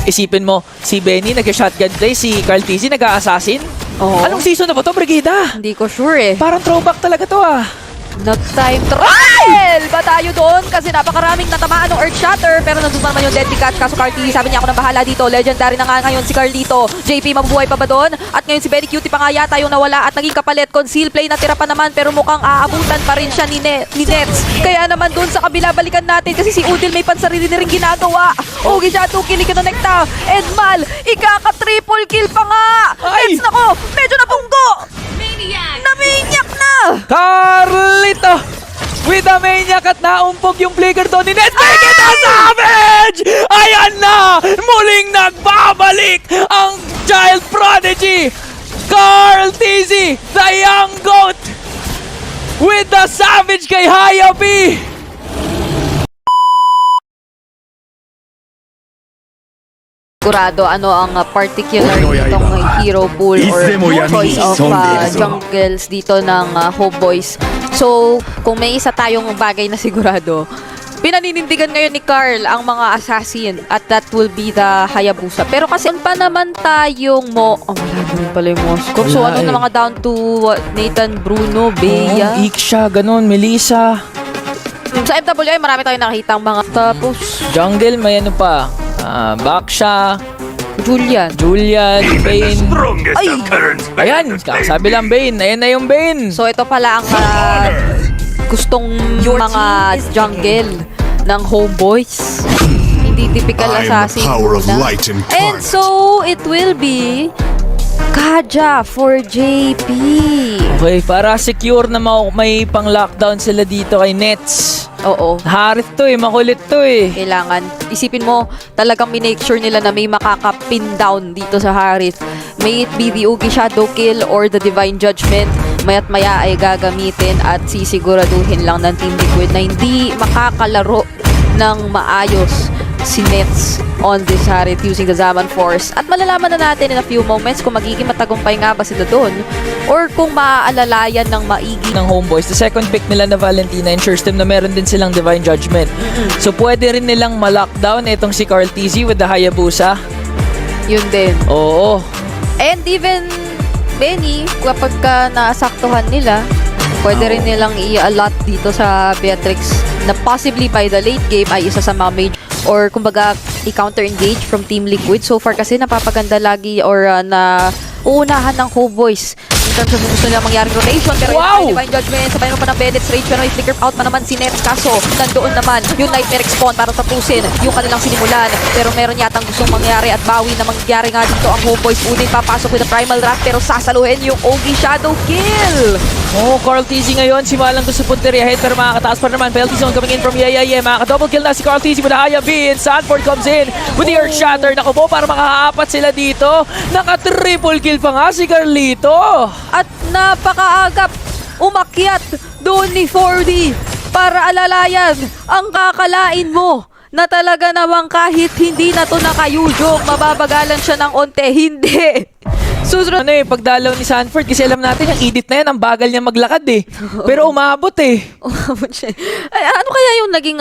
Isipin mo, si Benny nag-shotgun play, si Carl TZ nag-a-assassin. Oo. Anong season na ba to, Brigida? Hindi ko sure eh. Parang throwback talaga to ah. Nag-time trial ba tayo doon? Kasi napakaraming natamaan ng Earth Shatter. Pero nandun pa naman yung Deadly Catch. Kaso Carly, sabi niya ako nang bahala dito. Legendary na nga ngayon si Carlito. JP, mabubuhay pa ba doon? At ngayon si Benny Cutie pa nga yata yung nawala at naging kapalit. Conceal play na tira pa naman pero mukhang aabutan pa rin siya ni Nets. Kaya naman doon sa kabila balikan natin kasi si Udil may pansarili na rin ginagawa. Ogi siya, 2 kill, kinonekta. Edmal, ikaka-triple kill pa nga. Ay! Nets, nako, medyo napunggo. Na-maniac na. Carlito! With a maniac at naumpog yung flicker to ni Nets. Make it a savage! Ayan na! Muling nagbabalik ang child prodigy! Carl TZ, the young goat! With the savage kay Hayapi! Sigurado ano ang particular nitong hero pool or choice of jungles dito ng Homeboys. So, kung may isa tayong bagay na sigurado, pinaninindigan ngayon ni Carl ang mga assassin at that will be the Hayabusa. Pero kasi pa naman tayong wala naman pala yung Moskov. So, Wala ano na mga down to Nathan, Bruno, Bea. Iksha, ganun, Melissa. Sa MWI, marami tayong nakikita mga tapos Jungle, may ano pa. Baksha, Julian. Bane. Ay! Ayan, sabi lang Bane. Ayan na yung Bane. So ito pala ang gustong mga jungle ng Homeboys. Hindi typical assassin. And so it will be Kaja for JP. Okay, para secure na may pang-lockdown sila dito kay Nets. Oo. Harith to eh, makulit to eh. Kailangan. Isipin mo, talagang minake sure nila na may makaka-pin down dito sa Harith. May it be the Ugi Shadow Kill or the Divine Judgment. Maya't maya ay gagamitin at sisiguraduhin lang ng Team Liquid na hindi makakalaro ng maayos si Nets on this Harith using the Zaman Force. At malalaman na natin in a few moments kung magiging matagumpay nga ba sila doon or kung maaalalayan ng maigi Ng Homeboys, the second pick nila na Valentina and Shurstem na meron din silang Divine Judgment. So pwede rin nilang ma-lockdown itong si Carl TZ with the Hayabusa. yun din. Oo. And even Benny, kapag nasaktuhan nila, pwede rin nilang i-allot dito sa Beatrix na possibly by the late game ay isa sa mga major or kumbaga i-counter-engage from Team Liquid. So far kasi napapaganda lagi or na uunahan ng Homeboys in terms of gusto nila mangyari rotation. Pero Wow! yung Divine Judgment, sabay mo pa ng Bennett's Rage pero may flicker out pa naman si Nets. Kaso nandoon naman yung Nightmare Spawn para tapusin yung kanilang sinimulan. Pero meron yatang gustong mangyari at bawi na mangyari nga dito ang Homeboys. Unay papasok with the Primal Wrath pero sasaluhin yung Ogi Shadow Kill. Oh, Carl TZ ngayon, simalang to sa punteria head pero makakataas pa naman. Penalty zone coming in from Yaya. Makaka-double kill na si Carl TZ with the Hayabi and Sanford comes in with the Earth Shatter. Naku po, para makakaapat sila dito. Naka-triple kill pa nga si Carlito. At napakaagap umakyat doon ni 4D para alalayan ang kakalain mo na talaga namang kahit hindi na to nakayujok, mababagalan siya ng onte. Hindi. Susunod pagdalaw ni Sanford kasi alam natin yung edit na yan, ang bagal niya maglakad eh. Pero umabot eh. Umabot siya. Ay, ano kaya yung naging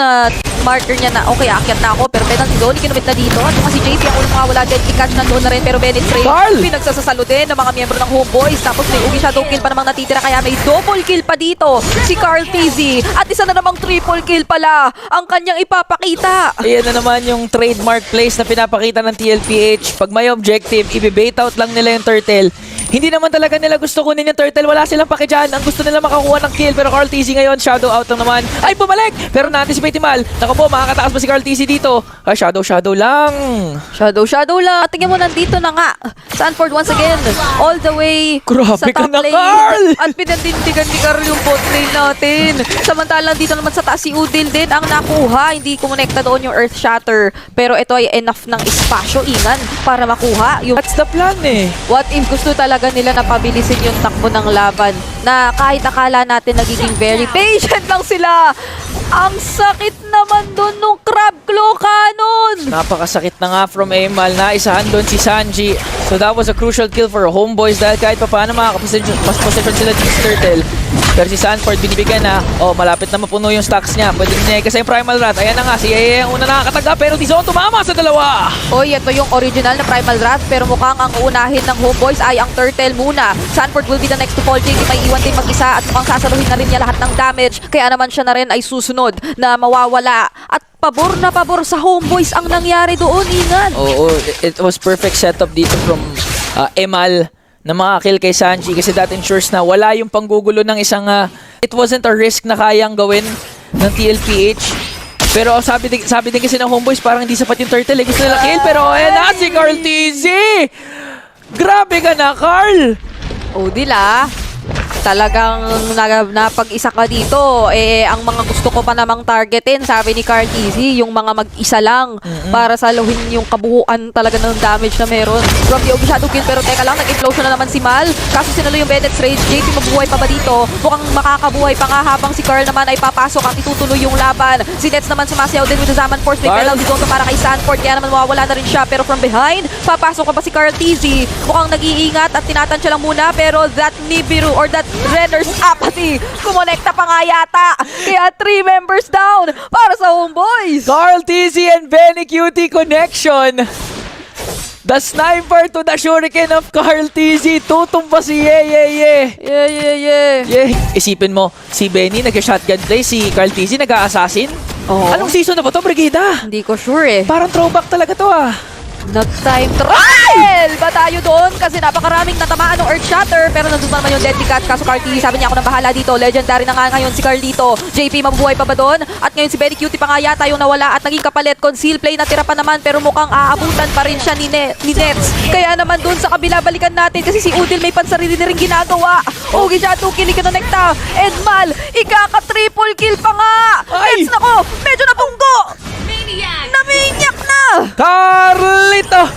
marker niya na okay, akyat na ako pero penalty zone, ikinumit na dito. At yung si JP ang unang makawala din, i-catch na doon na rin pero Bennett Trey Carl! pinagsasasalo din ng mga miyembro ng Homeboys. Tapos may Ugi Shadow Kill pa namang natitira kaya may double kill pa dito si Carl TZ. At isa na namang triple kill pala ang kanyang ipapakita. Ayan na naman yung trademark plays na pinapakita ng TLPH. Pag may objective, i-bait out lang nila yung turtle. Hindi naman talaga nila gusto kunin yung turtle. Wala silang pake dyan. Ang gusto nila makakuha ng kill. Pero Carl TZ ngayon, shadow out lang naman. Ay, bumalik! Pero na-anticipate Mal. Naku po, makakataas pa si Carl TZ dito. Ay, shadow lang. Shadow lang. At tingnan mo, nandito na nga. Sanford once again, all the way Grabe sa ka top na, lane. Carl! At pinandindigan ni Carl yung bot lane natin. Samantalang dito naman sa taas si Udil din ang nakuha. Hindi kumonekta doon yung Earth Shatter. Pero ito ay enough ng espasyo, Ingan, para makuha yung... That's the plan eh. What if gusto talaga nila na pabilisin yung takbo ng laban na kahit akala natin nagiging very patient lang sila. Ang sakit naman doon nung Crab Claw Cannon. Napakasakit na nga from Emal na isahan doon si Sanji. So that was a crucial kill for Homeboys dahil kahit pa paano makakaposition sila dito sa turtle. Pero si Sanford binibigyan na, malapit na mapuno yung stocks niya. Pwede niya kasi yung Primal Rat. Ayan na nga, si Yeye ang una nakakataga pero Dizon tumama sa dalawa. Oy, ito yung original na Primal Wrath pero mukhang ang uunahin ng Homeboys ay ang Turtle muna. Sanford will be the next to fall. JP may iwan din mag-isa at mukhang sasaluhin na rin niya lahat ng damage. Kaya naman siya na rin ay susunod na mawawala. At pabor na pabor sa Homeboys ang nangyari doon, Ingan. Oo, it was perfect setup dito from Emal na makakill kay Sanji kasi that ensures na wala yung panggugulo ng isang it wasn't a risk na kayang gawin ng TLPH. Pero sabi din kasi ng Homeboys parang hindi sapat yung turtle. Gusto nila kill pero ayan na si Carl TZ! Grabe ka na, Carl! Odil talagang napag-isa ka dito. Ang mga gusto ko pa namang targetin, sabi ni Carl TZ, yung mga mag-isa lang para saluhin yung kabuuan talaga ng damage na meron. From the Obi Shadow kill, pero teka lang, nag-implosion na naman si Mal. Kaso sinalo yung Bennett's Rage. JP mabuhay pa ba dito? Mukhang makakabuhay pa nga habang si Carl naman ay papasok at itutuloy yung laban. Si Nets naman sumasayaw din with the Zaman Force. May penalty zone para kay Sanford, kaya naman mawawala na rin siya. Pero from behind, papasok pa ba si Carl TZ? Mukhang nag-iingat at tinatansya lang muna, pero that Nibiru or that Renner's apathy, kumonekta pa nga yata. Kaya 3 members down para sa Homeboys. Carl TZ and Benny Cutie connection. The sniper to the shuriken of Carl TZ. Tutumba si Yeye. Yeah. Isipin mo, si Benny nag-shotgun play, si Carl TZ nag-a-assassin. Oo. Anong season na ba to, Brigida? Hindi ko sure Parang throwback talaga to Nag-time trial ba tayo doon? Kasi napakaraming natamaan ng Earth Shatter. Pero nandun pa naman yung Deadly Catch. Kaso Carly, sabi niya ako nang bahala dito. Legendary na nga ngayon si Carlito. JP, mabubuhay pa ba doon? At ngayon si Benny Cutie pa nga yata yung nawala at naging kapalit. Conceal play, natira pa naman. Pero mukhang aabutan pa rin siya ni Nets. Kaya naman doon sa kabila, balikan natin. Kasi si Udil may pansarili na rin ginagawa. Ogi siya, 2 kill, ikinonekta. Edmal, ikaka-triple kill pa nga. Ay! Nets, nako, medyo nabunggo. Namaniac na. Carlito!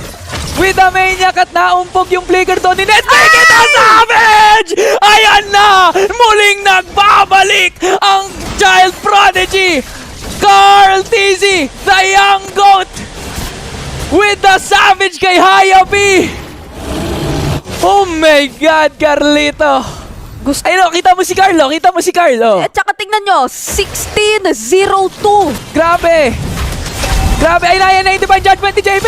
With a maniac at naumpog yung flicker doon ni Nets. Make it a savage! Ayan na! Muling nagbabalik ang child prodigy! Carl TZ, the young goat! With the savage kay Hayabi! Oh my God, Carlito! Ayun, kita mo si Carlo. At saka tingnan nyo, 16-0-2. Grabe! Ay na yung Divine Judgment ni JP!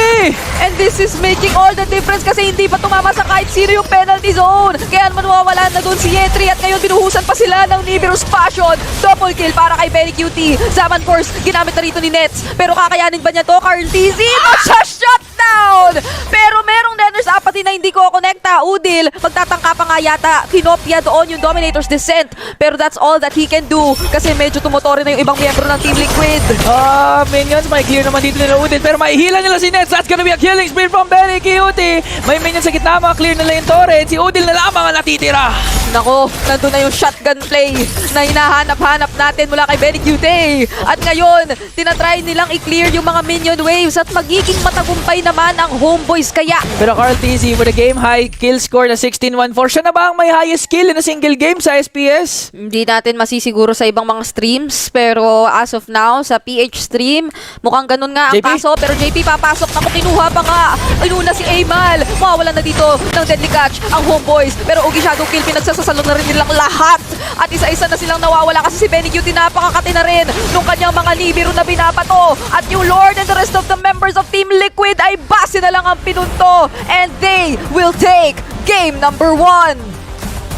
And this is making all the difference kasi hindi pa tumama sa kahit sino yung penalty zone. Kaya naman mawawala na doon si Yetri at ngayon binuhusan pa sila ng Nibiru's Passion. Double kill para kay Benny Cutie. Zaman Force, ginamit na rito ni Nets. Pero kakayanin ba niya to? Carl TZ, shutdown! Pero merong Renner's Apathy na hindi ko konekta. Udil, magtatangka pa nga yata. Kinopia doon yung Dominator's Descent. Pero that's all that he can do kasi medyo tumotore na yung ibang miyembro ng Team Liquid. Minions, may clear naman dito nila Udil pero maihila nila si Nets. That's gonna be a killing spree from Benny Cutie. May minions sa gitna, clear nila yung turret. Si Udil na lamang ang natitira. Nako, nandun na yung shotgun play na hinahanap-hanap natin mula kay Benny Cutie. At ngayon, tinatry nilang i-clear yung mga minion waves at magiging matagumpay naman ang Homeboys kaya. Pero Carl TZ with a game high kill score na 16-1-4. Siya na ba ang may highest kill in a single game sa SPS? Hindi natin masisiguro sa ibang mga streams pero as of now sa PH stream mukhang ganun nga ang JP? kaso pero JP papasok na kinuha pa nga inuna si Amal mawawala na dito ng Deadly Catch ang Homeboys pero Ogi Shadow Kill pinagsasasalo na rin nilang lahat at isa-isa na silang nawawala kasi si Benny Cutie napakakati na rin nung kanyang mga Nibiru na binabato at yung Lord and the rest of the members of Team Liquid ay base na lang ang pinunto and they will take game number 1.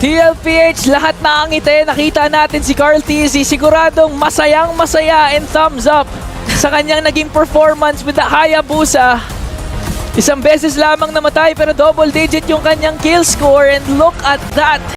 TLPH, lahat na ang ngiti. Nakita natin si Carl TZ. Siguradong masayang-masaya and thumbs up sa kanyang naging performance with the Hayabusa. Isang beses lamang namatay pero double digit yung kanyang kill score and look at that.